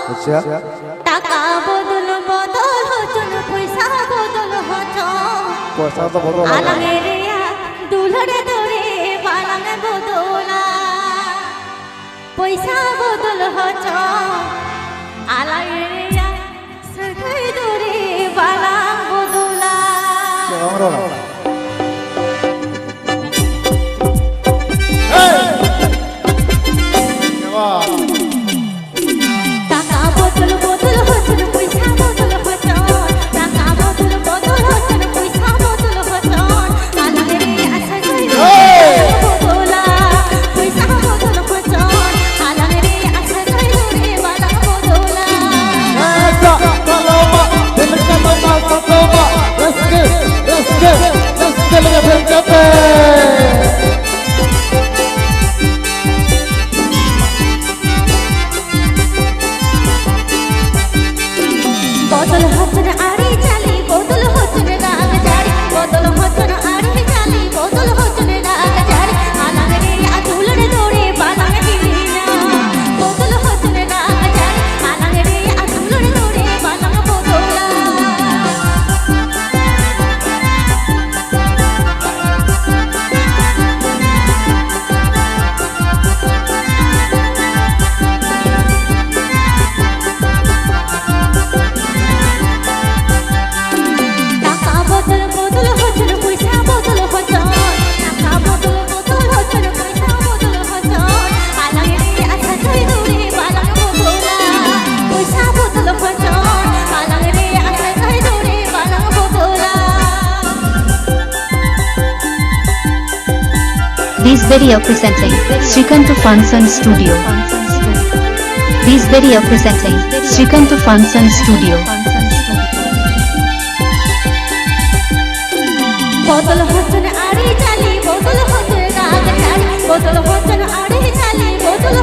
আচ্ছা টাকা বদল বদল হচন পয়সা বদল হচন পয়সা তো বদল আলাঙে রিয়া দুলরে দরে বালাঙে বদলা পয়সা বদল হচন আলাঙে রিয়া সরকাই দরে বালাং বদলা টাকা বদল বদল হচন পয়সা বদল হচন টাকা বদল বদল হচন পয়সা বদল হচন আলাঙে রিয়া সরকাই দরে বদলা পয়সা বদল হচন আলাঙে রিয়া সরকাই দরে বালাং বদলা বদল হচন আরে চালি বদল হচন রাগ জারি বদল হচন আরে চালি বদল হচন রাগ জারি আলাঙে রিয়া দুলরে দরে বালাঙে দিলিনা বদল হচন রাগ জারি আলাঙে রিয়া দুলরে দরে বালাঙ বদলা টাকা বদল বদল হচন পয়সা বদল হচন টাকা বদল বদল হচন পয়সা বদল হচন আলাঙে রিয়া সরকাই দরে বালাং বদলা পয়সা বদল হচন আলাঙে রিয়া সরকাই দরে বালাং বদলা This video presenting Srikanto Funson Studio. This video presenting Srikanto Funson Studio. বদল হচন আরে চালি বদল হচন রাগ জারি বদল হচন আরে চালি বদল